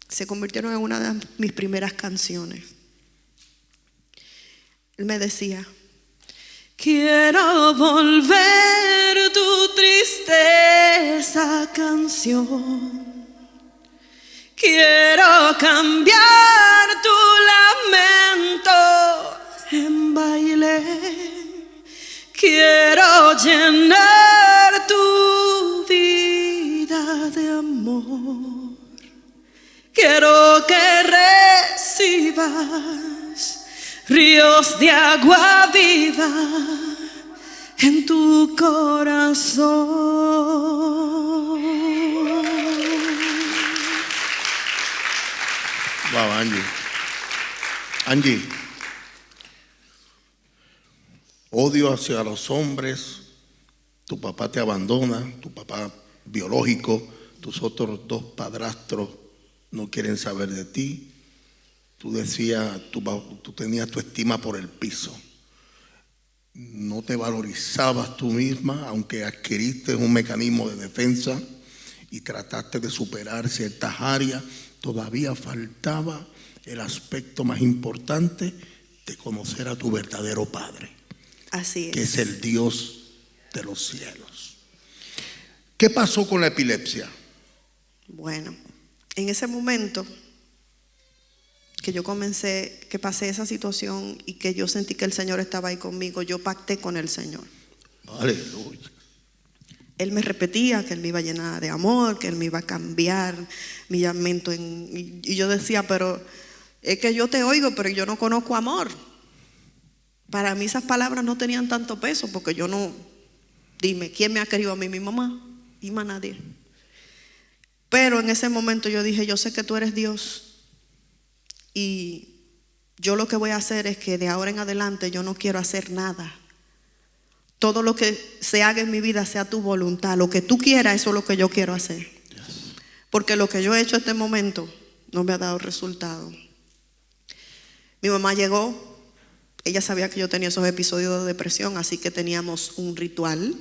se convirtieron en una de mis primeras canciones. Él me decía, quiero volver tu tristeza canción. Quiero cambiar tu lamento en baile. Quiero llenar tu vida de amor. Quiero que recibas ríos de agua viva en tu corazón. Wow, Angie, odio hacia los hombres. Tu papá te abandona, tu papá biológico, tus otros dos padrastros no quieren saber de ti. Tú decías, tú tenías tu estima por el piso. No te valorizabas tú misma, aunque adquiriste un mecanismo de defensa y trataste de superar ciertas áreas. Todavía faltaba el aspecto más importante de conocer a tu verdadero Padre. Así es. Que es el Dios de los cielos. ¿Qué pasó con la epilepsia? Bueno, en ese momento que yo que pasé esa situación y que yo sentí que el Señor estaba ahí conmigo, yo pacté con el Señor. Aleluya. Él me repetía que Él me iba a llenar de amor, que Él me iba a cambiar mi lamento. Y yo decía, pero es que yo te oigo, pero yo no conozco amor. Para mí esas palabras no tenían tanto peso porque yo no, dime, ¿quién me ha querido a mí? Mi mamá y más nadie. Pero en ese momento yo dije, yo sé que tú eres Dios y yo lo que voy a hacer es que de ahora en adelante yo no quiero hacer nada. Todo lo que se haga en mi vida sea tu voluntad. Lo que tú quieras, eso es lo que yo quiero hacer. Porque lo que yo he hecho en este momento no me ha dado resultado. Mi mamá llegó. Ella sabía que yo tenía esos episodios de depresión, así que teníamos un ritual.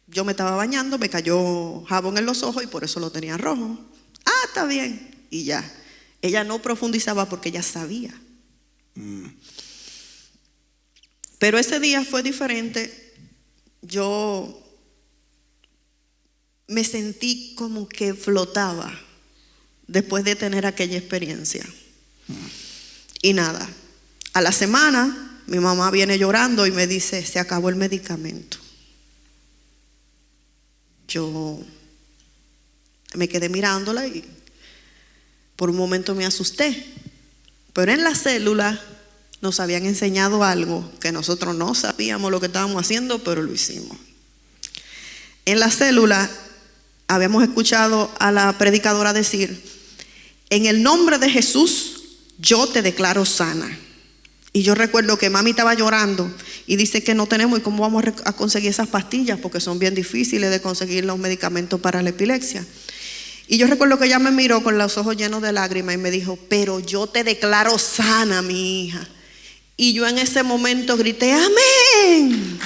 Yo me estaba bañando, me cayó jabón en los ojos y por eso lo tenía rojo. Ah, está bien. Y ya. Ella no profundizaba porque ella sabía. Pero ese día fue diferente. Yo me sentí como que flotaba. después de tener aquella experiencia. Y nada, a la semana mi mamá viene llorando y me dice, se acabó el medicamento. Yo me quedé mirándola y por un momento me asusté. Pero en la célula nos habían enseñado algo que nosotros no sabíamos lo que estábamos haciendo, pero lo hicimos. En la célula habíamos escuchado a la predicadora decir, en el nombre de Jesús, yo te declaro sana. Y yo recuerdo que mami estaba llorando y dice que no tenemos y cómo vamos a conseguir esas pastillas porque son bien difíciles de conseguir los medicamentos para la epilepsia. Y yo recuerdo que ella me miró con los ojos llenos de lágrimas y me dijo, pero yo te declaro sana, mi hija. Y yo en ese momento grité, amén.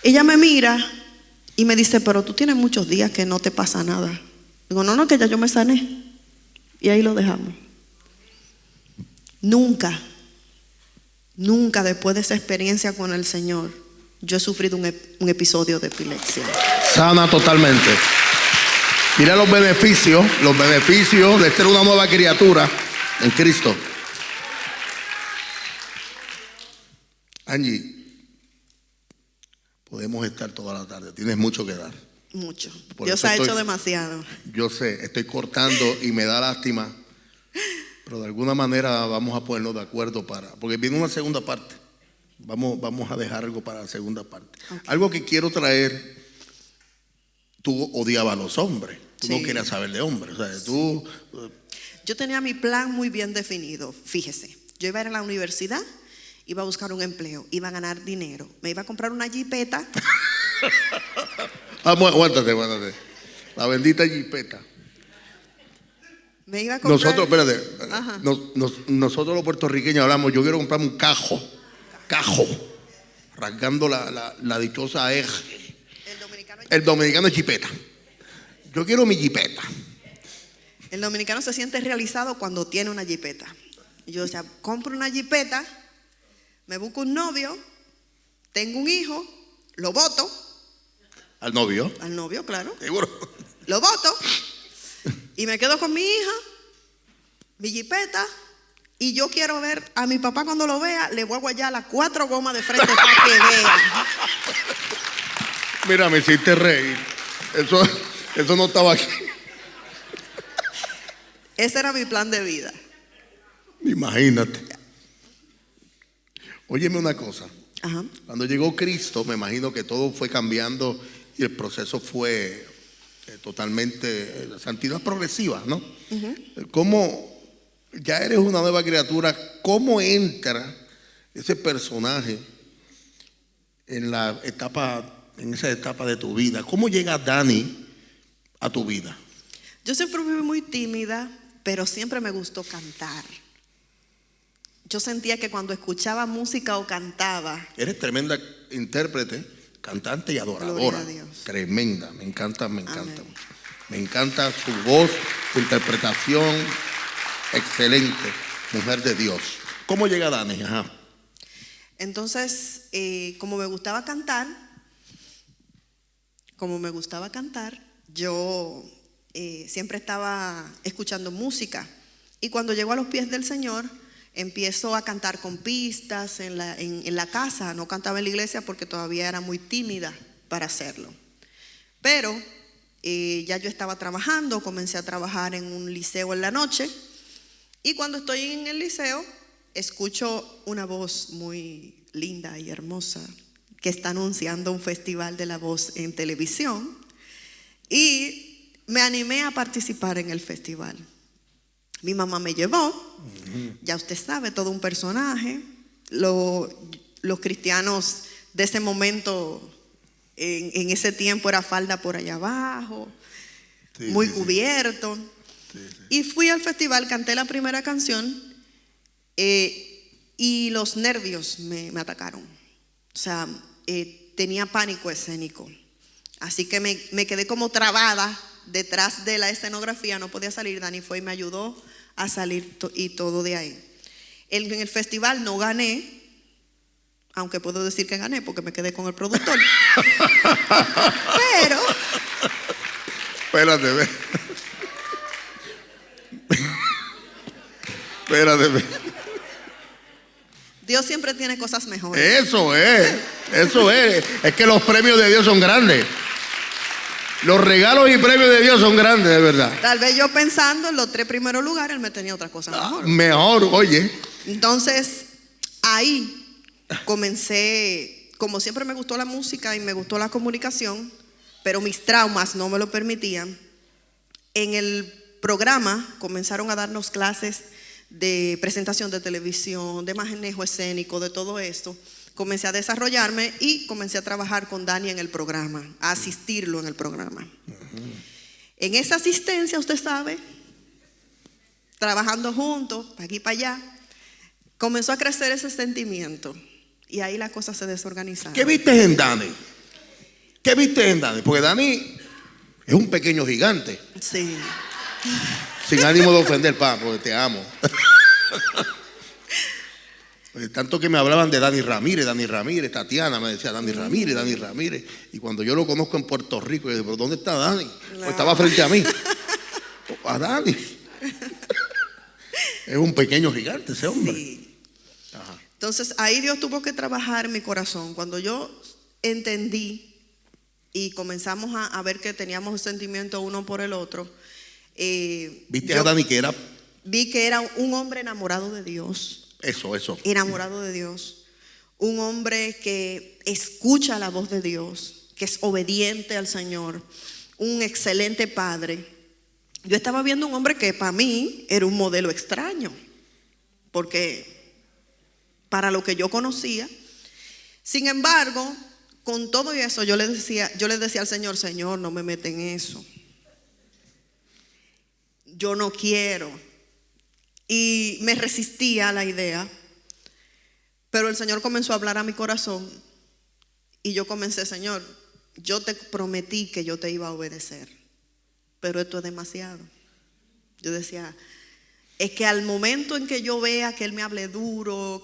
Ella me mira y me dice, pero tú tienes muchos días que no te pasa nada. Digo, no, que ya yo me sané. Y ahí lo dejamos. Nunca después de esa experiencia con el Señor, yo he sufrido un episodio de epilepsia. Sana totalmente. Mira los beneficios de ser una nueva criatura en Cristo. Angie, podemos estar toda la tarde. Tienes mucho que dar. Mucho. Por Dios eso ha hecho demasiado. Yo sé, estoy cortando y me da lástima, pero de alguna manera vamos a ponernos de acuerdo porque viene una segunda parte. Vamos a dejar algo para la segunda parte. Okay. Algo que quiero traer. Tú odiabas a los hombres. Tú no querías saber de hombres. O sea, Yo tenía mi plan muy bien definido. Fíjese, yo iba a ir a la universidad, iba a buscar un empleo, iba a ganar dinero, me iba a comprar una jipeta. Aguántate. La bendita jipeta. Me iba a comprar. Nosotros los puertorriqueños hablamos, yo quiero comprarme un cajo, rasgando la dichosa eje. El dominicano es jipeta. Yo quiero mi jipeta. El dominicano se siente realizado cuando tiene una jipeta. Yo, compro una jipeta, me busco un novio, tengo un hijo, lo voto. ¿Al novio? Al novio, claro. Seguro. Lo voto y me quedo con mi hija, mi jipeta, y yo quiero ver a mi papá cuando lo vea, le voy a guayar las 4 gomas de frente para que vea. Mira, me hiciste reír. Eso no estaba aquí. Ese era mi plan de vida. Imagínate. Óyeme una cosa. Ajá. Cuando llegó Cristo, me imagino que todo fue cambiando y el proceso fue totalmente santidad progresiva, ¿no? Uh-huh. ¿Cómo ya eres una nueva criatura? ¿Cómo entra ese personaje en esa etapa de tu vida? ¿Cómo llega Dani a tu vida? Yo siempre fui muy tímida, pero siempre me gustó cantar. Yo sentía que cuando escuchaba música o cantaba. Eres tremenda intérprete, cantante y adoradora. Tremenda, me encanta. Amén. Me encanta su voz, su interpretación. Excelente, mujer de Dios. ¿Cómo llega Dani? Ajá. Entonces, como me gustaba cantar, yo siempre estaba escuchando música. Y cuando llego a los pies del Señor, empiezo a cantar con pistas en la casa. No cantaba en la iglesia porque todavía era muy tímida para hacerlo. Pero ya yo estaba trabajando, comencé a trabajar en un liceo en la noche. Y cuando estoy en el liceo, escucho una voz muy linda y hermosa que está anunciando un festival de la voz en televisión. Y me animé a participar en el festival. Mi mamá me llevó, ya usted sabe, todo un personaje. Los cristianos de ese momento, en ese tiempo era falda por allá abajo, muy cubierto. Sí. Y fui al festival, canté la primera canción y los nervios me atacaron. O sea, tenía pánico escénico. Así que me quedé como trabada detrás de la escenografía, no podía salir. Dani fue y me ayudó a salir y todo de ahí. En el festival no gané, aunque puedo decir que gané porque me quedé con el productor. Pero... Espérate, ve. Espérate, ve. Dios siempre tiene cosas mejores. Eso es. Es que los premios de Dios son grandes. Los regalos y premios de Dios son grandes, de verdad. Tal vez yo pensando en los 3 primeros lugares, él me tenía otra cosa mejor. Mejor, oye. Entonces, ahí comencé, como siempre me gustó la música y me gustó la comunicación, pero mis traumas no me lo permitían. En el programa comenzaron a darnos clases de presentación de televisión, de manejo escénico, de todo esto. Comencé a desarrollarme y comencé a trabajar con Dani en el programa, a asistirlo en el programa. En esa asistencia, usted sabe, trabajando juntos, para aquí y para allá, comenzó a crecer ese sentimiento y ahí las cosas se desorganizaron. ¿Qué viste en Dani? Porque Dani es un pequeño gigante. Sí. Sin ánimo de ofender, porque te amo. Tanto que me hablaban de Dani Ramírez, Tatiana me decía Dani Ramírez. Y cuando yo lo conozco en Puerto Rico, yo digo, ¿pero dónde está Dani? No. Pues estaba frente a mí. A Dani. Es un pequeño gigante ese hombre. Sí. Ajá. Entonces ahí Dios tuvo que trabajar en mi corazón. Cuando yo entendí y comenzamos a ver que teníamos un sentimiento uno por el otro. ¿Viste a Dani que era? Vi que era un hombre enamorado de Dios. Eso. Enamorado de Dios. Un hombre que escucha la voz de Dios, que es obediente al Señor. Un excelente padre. Yo estaba viendo un hombre que para mí era un modelo extraño, porque para lo que yo conocía. Sin embargo, con todo eso yo le decía al Señor, Señor, no me mete en eso. Yo no quiero. Y me resistía a la idea, pero el Señor comenzó a hablar a mi corazón y yo comencé, Señor, yo te prometí que yo te iba a obedecer, pero esto es demasiado. Yo decía, es que al momento en que yo vea que Él me hable duro,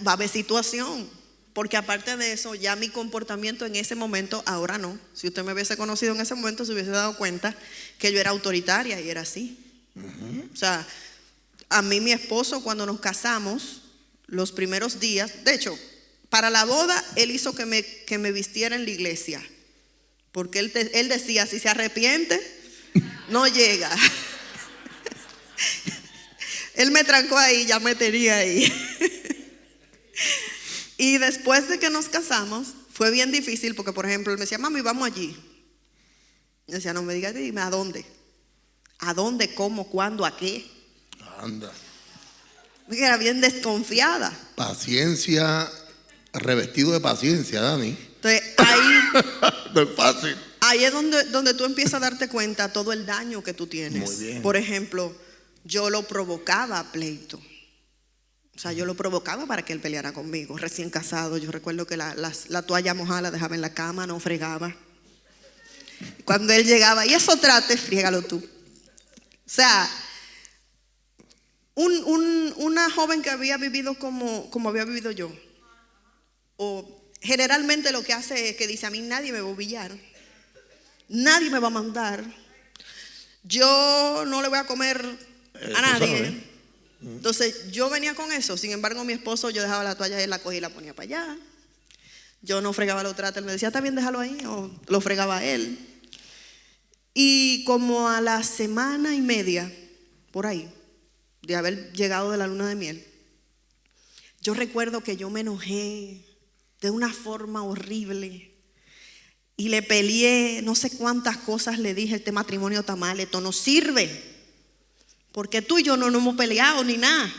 va a haber situación, porque aparte de eso, ya mi comportamiento en ese momento, ahora no. Si usted me hubiese conocido en ese momento, se hubiese dado cuenta que yo era autoritaria y era así. O sea, a mí mi esposo cuando nos casamos, los primeros días, de hecho, para la boda él hizo que me vistiera en la iglesia, porque él decía, si se arrepiente, no llega. Él me trancó ahí, ya me tenía ahí. Y después de que nos casamos, fue bien difícil, porque por ejemplo, él me decía, mami, vamos allí. Yo decía, no me digas, dime, ¿a dónde? ¿A dónde? ¿Cómo? ¿Cuándo? ¿A qué? Anda. Era bien desconfiada. Paciencia, revestido de paciencia, Dani. Entonces ahí no es fácil. Ahí es donde tú empiezas a darte cuenta todo el daño que tú tienes. Muy bien. Por ejemplo, yo lo provocaba a pleito. O sea, yo lo provocaba para que él peleara conmigo. Recién casado, yo recuerdo que la toalla mojada la dejaba en la cama, no fregaba. Cuando él llegaba, y eso trate, friégalo tú. O sea, una joven que había vivido como había vivido yo, o generalmente lo que hace es que dice, a mí nadie me va a humillar, nadie me va a mandar, yo no le voy a comer a nadie. Entonces yo venía con eso. Sin embargo, mi esposo, yo dejaba la toalla y él la cogía y la ponía para allá. Yo no fregaba los tratos, él me decía, está bien, déjalo ahí, o lo fregaba él. Y como a la semana y media, por ahí, de haber llegado de la luna de miel, yo recuerdo que yo me enojé de una forma horrible y le peleé, no sé cuántas cosas le dije, este matrimonio está mal, esto no sirve, porque tú y yo no hemos peleado ni nada,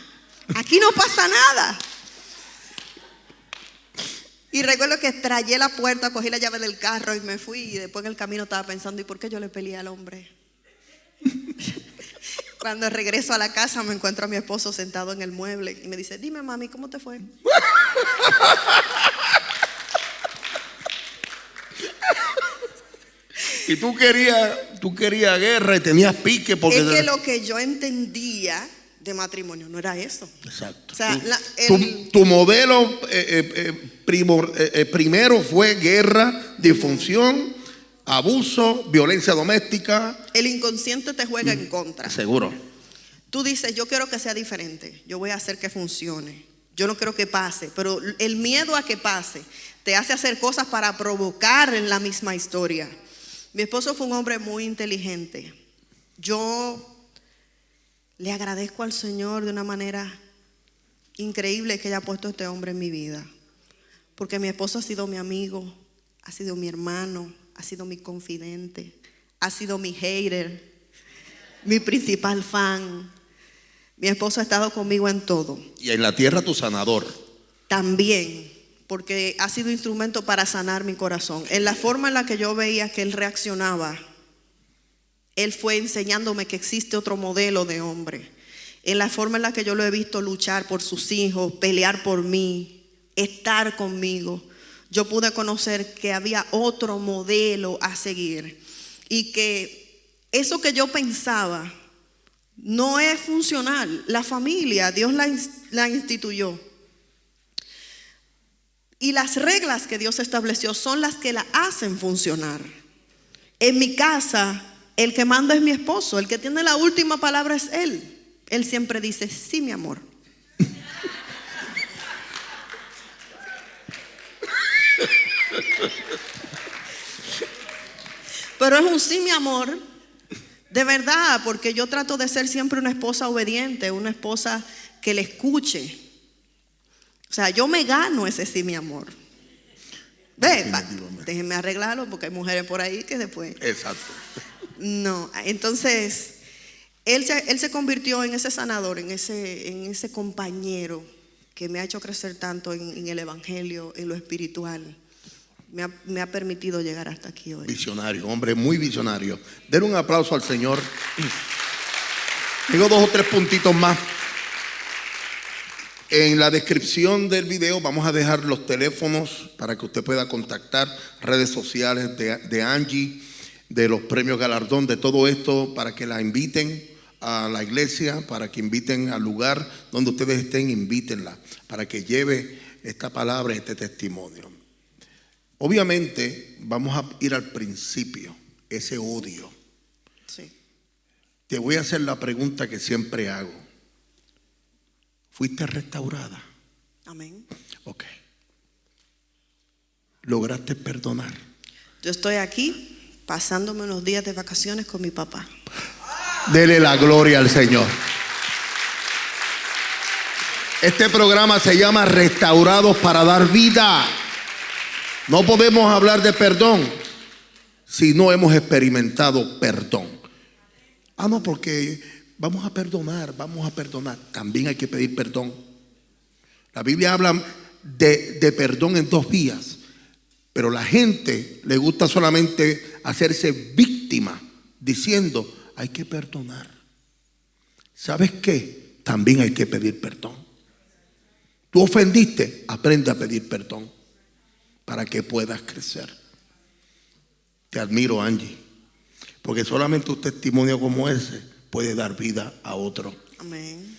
aquí no pasa nada. Y recuerdo que trayé la puerta, cogí la llave del carro y me fui, y después en el camino estaba pensando, ¿y por qué yo le peleé al hombre? Cuando regreso a la casa me encuentro a mi esposo sentado en el mueble y me dice, dime mami, ¿cómo te fue? Y tú querías guerra y tenías pique porque... Es que lo que yo entendía de matrimonio, no era eso. Exacto. O sea, Tu modelo primero fue guerra, disfunción, abuso, violencia doméstica. el inconsciente te juega en contra. Seguro. Tú dices, yo quiero que sea diferente, yo voy a hacer que funcione, yo no quiero que pase, pero el miedo a que pase te hace hacer cosas para provocar en la misma historia. Mi esposo fue un hombre muy inteligente. Yo le agradezco al Señor de una manera increíble que haya puesto a este hombre en mi vida, porque mi esposo ha sido mi amigo, ha sido mi hermano, ha sido mi confidente, ha sido mi hater, mi principal fan. Mi esposo ha estado conmigo en todo. Y en la tierra tu sanador. También, porque ha sido instrumento para sanar mi corazón. En la forma en la que yo veía que él reaccionaba, él fue enseñándome que existe otro modelo de hombre. En la forma en la que yo lo he visto luchar por sus hijos, pelear por mí, estar conmigo, yo pude conocer que había otro modelo a seguir. Y que eso que yo pensaba no es funcional. La familia, Dios la instituyó. Y las reglas que Dios estableció son las que la hacen funcionar. En mi casa, el que manda es mi esposo, el que tiene la última palabra es él. Él siempre dice, sí, mi amor. Pero es un sí, mi amor, de verdad, porque yo trato de ser siempre una esposa obediente, una esposa que le escuche. O sea, yo me gano ese sí, mi amor. Déjenme arreglarlo porque hay mujeres por ahí que después. Exacto. No, entonces él se convirtió en ese sanador, en ese compañero que me ha hecho crecer tanto en el evangelio, en lo espiritual. Me ha permitido llegar hasta aquí hoy. Visionario, hombre muy visionario. Den un aplauso al Señor. Tengo 2 o 3 puntitos más. En la descripción del video vamos a dejar los teléfonos para que usted pueda contactar, redes sociales de Angie, de los premios Galardón, de todo esto, para que la inviten a la iglesia, para que inviten al lugar donde ustedes estén, invítenla, para que lleve esta palabra, este testimonio. Obviamente vamos a ir al principio, ese odio. Sí. Te voy a hacer la pregunta que siempre hago. ¿Fuiste restaurada? Amén. Ok. ¿Lograste perdonar? Yo estoy aquí pasándome unos días de vacaciones con mi papá. Dele la gloria al Señor. Este programa se llama Restaurados para dar vida. No podemos hablar de perdón si no hemos experimentado perdón. No, porque vamos a perdonar. También hay que pedir perdón. La Biblia habla de perdón en 2 vías, pero la gente le gusta solamente hacerse víctima diciendo, hay que perdonar. ¿Sabes qué? También hay que pedir perdón. Tú ofendiste, aprende a pedir perdón para que puedas crecer. Te admiro, Angie, porque solamente un testimonio como ese puede dar vida a otro. Amén.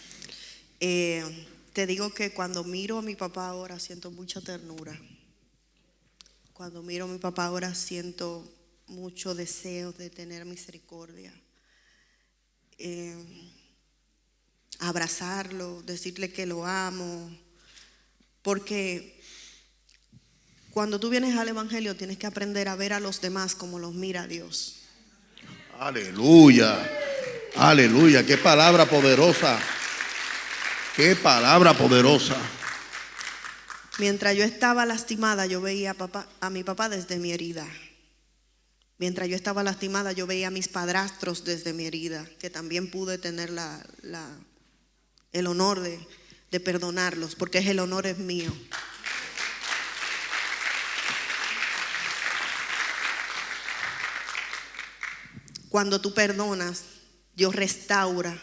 Te digo que cuando miro a mi papá ahora siento mucha ternura. Cuando miro a mi papá ahora siento mucho deseo de tener misericordia. Abrazarlo, decirle que lo amo. Porque cuando tú vienes al evangelio tienes que aprender a ver a los demás como los mira Dios. Aleluya. Aleluya, qué palabra poderosa. Qué palabra poderosa. Mientras yo estaba lastimada, yo veía a mi papá desde mi herida. Mientras yo estaba lastimada, yo veía a mis padrastros desde mi herida, que también pude tener el honor de perdonarlos, porque el honor es mío. Cuando tú perdonas, Dios restaura,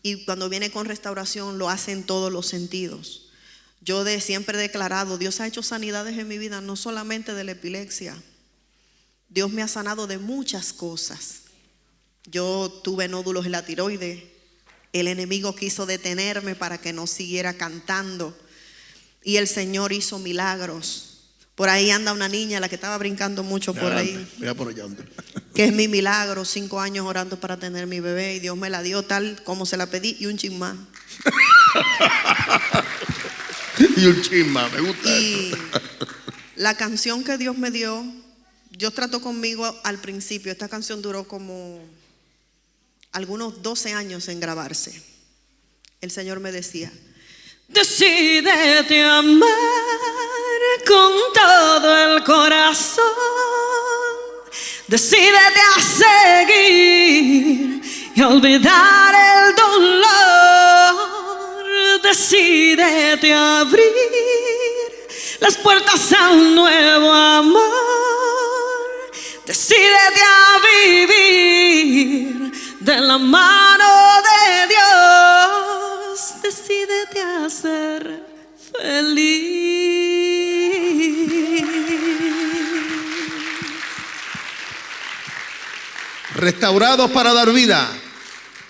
y cuando viene con restauración lo hace en todos los sentidos. Yo siempre he declarado, Dios ha hecho sanidades en mi vida, no solamente de la epilepsia. Dios me ha sanado de muchas cosas. Yo tuve nódulos en la tiroides, El enemigo quiso detenerme para que no siguiera cantando. Y el Señor hizo milagros. Por ahí anda una niña, la que estaba brincando mucho por ahí. Mira por allá. Que es mi milagro, 5 años orando para tener mi bebé. Y Dios me la dio tal como se la pedí y un chin más. Y un chisma, me gusta. Y la canción que Dios me dio, Dios trató conmigo al principio. Esta canción duró como algunos 12 años en grabarse. El Señor me decía: decídete a amar con todo el corazón, decídete a seguir y olvidar el dolor, decídete a abrir las puertas a un nuevo amor, decídete a vivir de la mano de Dios, decídete a ser feliz. Restaurados para dar vida.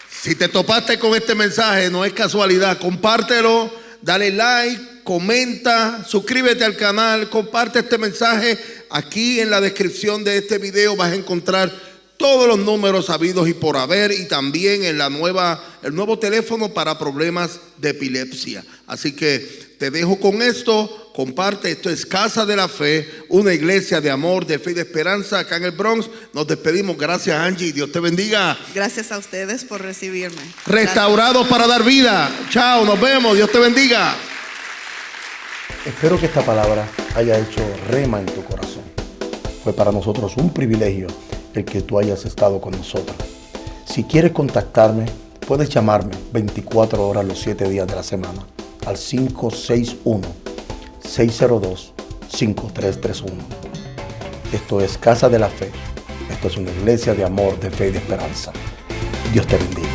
Si te topaste con este mensaje, no es casualidad. Compártelo, dale like, comenta, suscríbete al canal, comparte este mensaje. Aquí en la descripción de este video vas a encontrar todos los números habidos y por haber, y también en el nuevo teléfono para problemas de epilepsia. Así que te dejo con esto, comparte. Esto es Casa de la Fe, una iglesia de amor, de fe y de esperanza acá en el Bronx. Nos despedimos. Gracias, Angie. Dios te bendiga. Gracias a ustedes por recibirme. Restaurados para dar vida. Chao, nos vemos. Dios te bendiga. Espero que esta palabra haya hecho rema en tu corazón. Fue para nosotros un privilegio el que tú hayas estado con nosotros. Si quieres contactarme, puedes llamarme 24 horas los 7 días de la semana al 561-602-5331. Esto es Casa de la Fe. Esto es una iglesia de amor, de fe y de esperanza. Dios te bendiga.